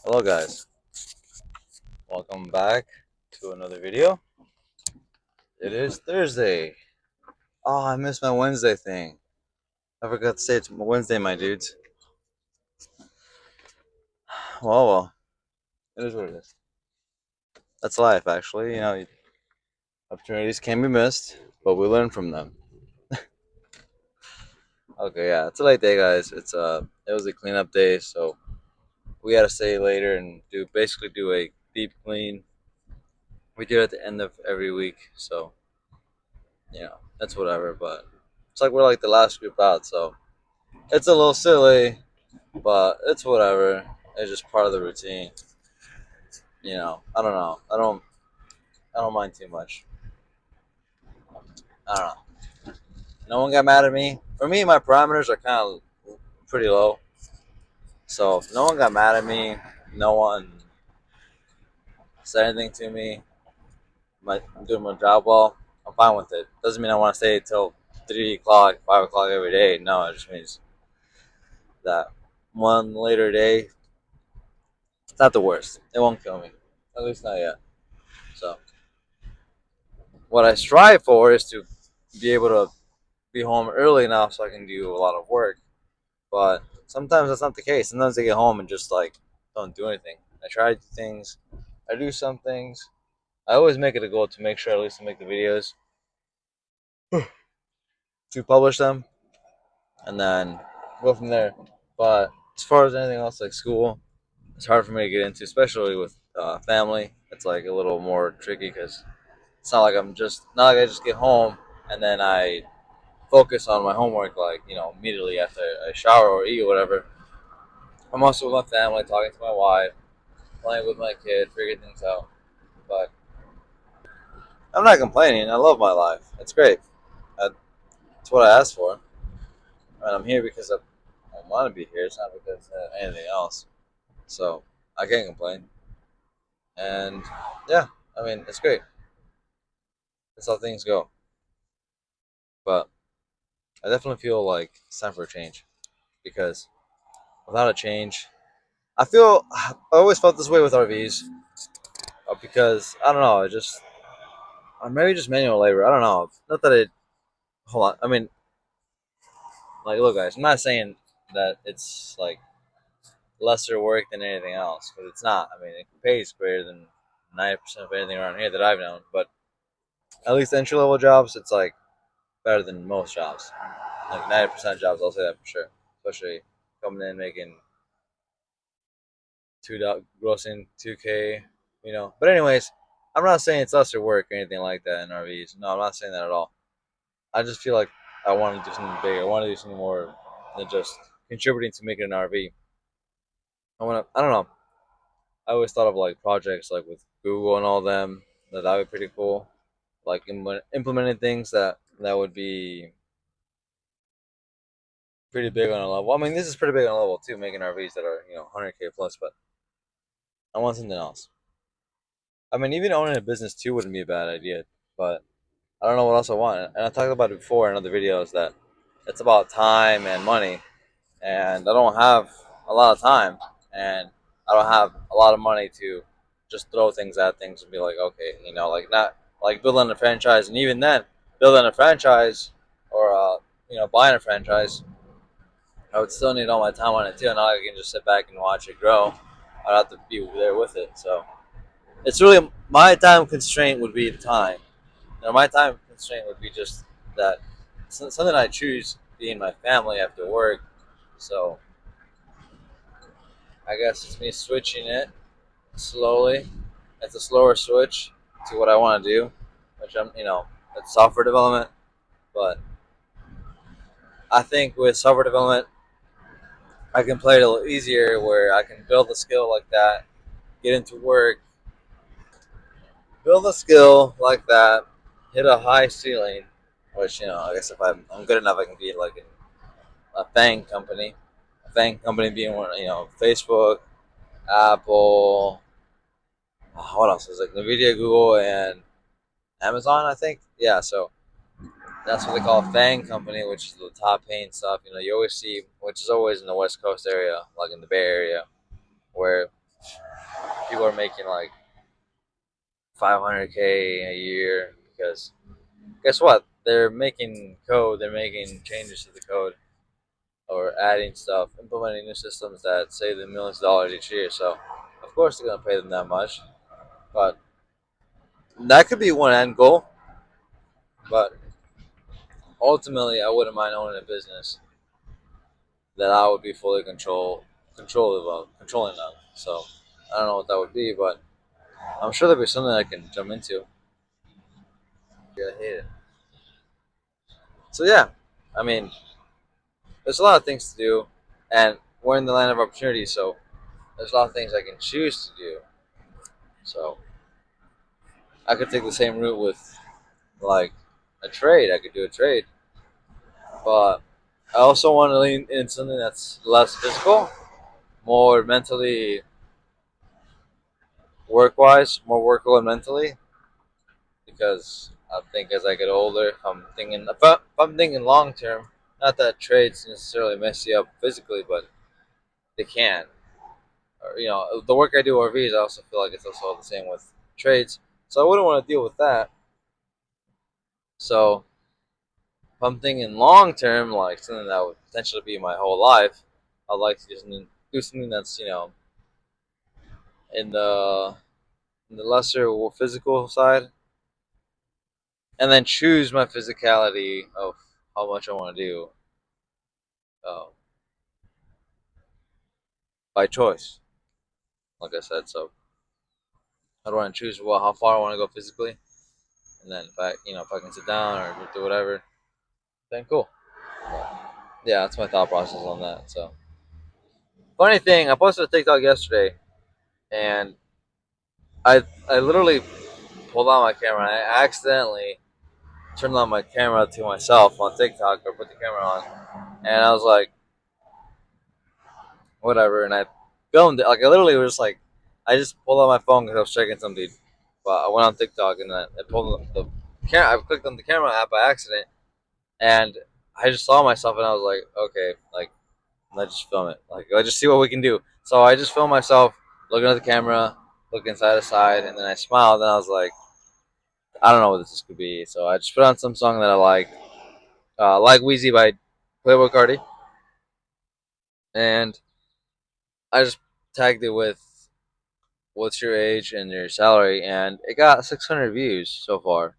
Hello guys, welcome back to another video. It is Thursday. Oh, I missed my Wednesday thing. I forgot to say it's Wednesday, my dudes. Well, it is what it is. That's life, actually. Opportunities can be missed, but we learn from them. Okay, yeah, it's a late day, guys. It was a cleanup day, so we had to stay later and do a deep clean. We do it at the end of every week, so that's whatever. But it's like we're like the last group out, so it's a little silly, but it's whatever. It's just part of the routine. I don't know. I don't mind too much. I don't know. No one got mad at me. For me, my parameters are kind of pretty low. So if no one got mad at me, no one said anything to me. I'm doing my job well. I'm fine with it. Doesn't mean I want to stay till 3 o'clock, 5 o'clock every day. No, it just means that one later day, it's not the worst. It won't kill me. At least not yet. So what I strive for is to be able to be home early enough so I can do a lot of work. But sometimes that's not the case. Sometimes I get home and just like don't do anything. I try things. I do some things. I always make it a goal to make sure at least to make the videos to publish them and then go from there. But as far as anything else like school, it's hard for me to get into, especially with family. It's like a little more tricky because it's not like I just get home and then I focus on my homework like immediately after I shower or eat or whatever. I'm also with my family, talking to my wife, playing with my kid, figuring things out. But I'm not complaining. I love my life. It's great. It's what I asked for, and I'm here because I want to be here. It's not because of anything else. So I can't complain. And yeah, I mean it's great. That's how things go. But I definitely feel like it's time for a change because without a change, I always felt this way with RVs because I don't know. Or maybe just manual labor. I don't know. Not that it. Hold on. I mean, like, look, guys. I'm not saying that it's like lesser work than anything else because it's not. I mean, it pays greater than 90% of anything around here that I've known. But at least entry level jobs, it's like better than most jobs. Like 90% of jobs, I'll say that for sure. Especially coming in making grossing 2K. But anyways, I'm not saying it's lesser work or anything like that in RVs. No, I'm not saying that at all. I just feel like I want to do something big. I want to do something more than just contributing to making an RV. I don't know. I always thought of like projects like with Google and all them that would be pretty cool. Like implementing things that would be pretty big on a level. I mean, this is pretty big on a level too, making RVs that are 100K plus. But I want something else. I mean, even owning a business too wouldn't be a bad idea. But I don't know what else I want. And I talked about it before in other videos that it's about time and money, and I don't have a lot of time, and I don't have a lot of money to just throw things at things and be like, okay, like not like building a franchise, and even then, building a franchise or buying a franchise, I would still need all my time on it too. Not like I can just sit back and watch it grow. I'd have to be there with it. So it's really my time constraint would be time. My time constraint would be just that something I choose being my family after work. So I guess it's me switching it slowly. It's a slower switch to what I want to do, which it's software development. But I think with software development, I can play it a little easier where I can build a skill like that, get into work, build a skill like that, hit a high ceiling, which, I guess if I'm good enough, I can be like a FANG company. A FANG company being one, Facebook, Apple, what else? There's like NVIDIA, Google, and Amazon, I think. Yeah, so that's what they call a FANG company, which is the top paying stuff. You always see, which is always in the West Coast area, like in the Bay Area, where people are making like 500K a year because guess what? They're making code, they're making changes to the code or adding stuff, implementing new systems that save them millions of dollars each year. So, of course, they're going to pay them that much. But that could be one end goal. But ultimately, I wouldn't mind owning a business that I would be fully controlling of. So, I don't know what that would be, but I'm sure there'll be something I can jump into. Yeah, I hate it. So yeah, I mean, there's a lot of things to do, and we're in the land of opportunity, so there's a lot of things I can choose to do. So I could take the same route with like a trade. I could do a trade, but I also want to lean in something that's less physical, more mentally work wise, more workable and mentally. Because I think as I get older, if I'm thinking long term, not that trades necessarily mess you up physically, but they can. Or, the work I do RVs, I also feel like it's also the same with trades. So I wouldn't want to deal with that. So if I'm thinking long term, like something that would potentially be my whole life, I'd like to do something that's in the lesser physical side, and then choose my physicality of how much I want to do uh, by choice. Like I said, so I don't want to choose how far I want to go physically, and then if I can sit down or do whatever, then cool. But yeah, that's my thought process on that. So funny thing, I posted a TikTok yesterday, and I literally pulled out my camera. And I accidentally turned on my camera to myself on TikTok or put the camera on, and I was like, whatever, and I filmed it. Like I literally was just like, I just pulled out my phone because I was checking something, but I went on TikTok and then I pulled the camera. I clicked on the camera app by accident, and I just saw myself, and I was like, okay, like let's just film it. Like let's just see what we can do. So I just filmed myself looking at the camera, looking side to side, and then I smiled, and I was like, I don't know what this could be. So I just put on some song that I like Wheezy by Playboy Cardi, and I just tagged it with what's your age and your salary, and it got 600 views so far.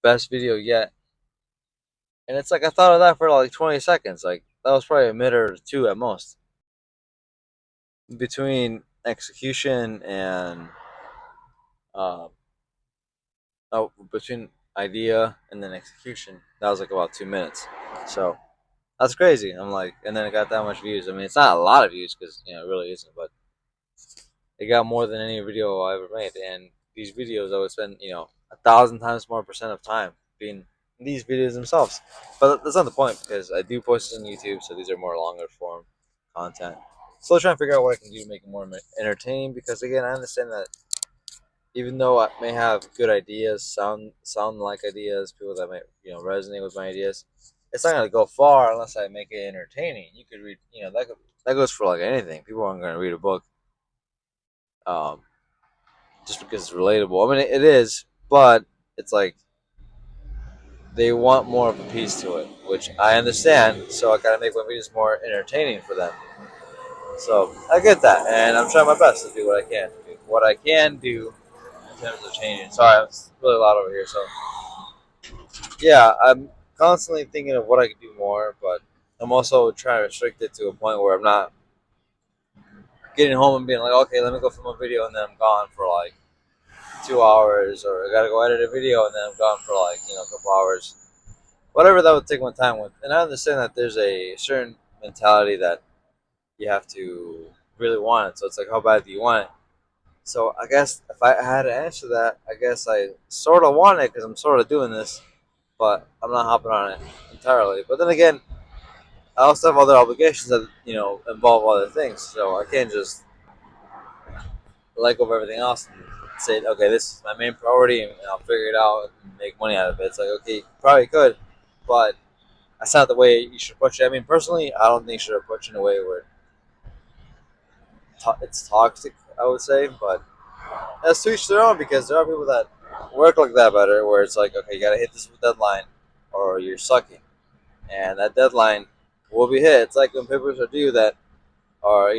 Best video yet. And it's like I thought of that for like 20 seconds. Like that was probably a minute or two at most. Between execution and uh, between idea and then execution, that was like about 2 minutes. So that's crazy. I'm like, and then it got that much views. I mean, it's not a lot of views because it really isn't, but it got more than any video I ever made. And these videos, I would spend 1,000 times more percent of time being these videos themselves. But that's not the point because I do post this on YouTube, so these are more longer form content. Still trying to figure out what I can do to make it more entertaining because again, I understand that even though I may have good ideas, sound like ideas, people that might resonate with my ideas, it's not gonna go far unless I make it entertaining. You could read, that goes for like anything. People aren't gonna read a book um, just because it's relatable. I mean, it is, but it's like they want more of a piece to it, which I understand. So I gotta make my videos more entertaining for them. So I get that, and I'm trying my best to do what I can. What I can do in terms of changing. Sorry, it's really loud over here. So yeah, I'm constantly thinking of what I could do more, but I'm also trying to restrict it to a point where I'm not getting home and being like, okay, let me go film a video, and then I'm gone for like 2 hours, or I gotta go edit a video, and then I'm gone for like a couple hours. Whatever that would take my time with, and I understand that there's a certain mentality that you have to really want it. So it's like, how bad do you want it? So I guess if I had to answer that, I guess I sort of want it because I'm sort of doing this, but I'm not hopping on it entirely. But then again, I also have other obligations that involve other things, so I can't just let go of everything else and say, okay, this is my main priority, and I'll figure it out and make money out of it. It's like, okay, you probably could, but that's not the way you should approach it. I mean, personally, I don't think you should approach it in a way where it's toxic. I would say, but that's to each their own because there are people that work like that better, where it's like, okay, you gotta hit this deadline, or you're sucking, and that deadline will be hit. It's like when papers are due that are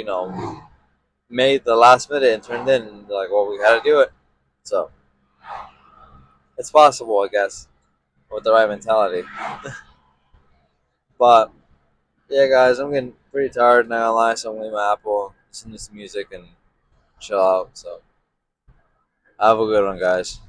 made the last minute and turned in, and they're like, well, we gotta do it. So it's possible, I guess, with the right mentality. But yeah, guys, I'm getting pretty tired now. Lie, so I'm gonna leave my Apple, listen to some music, and chill out. So have a good one, guys.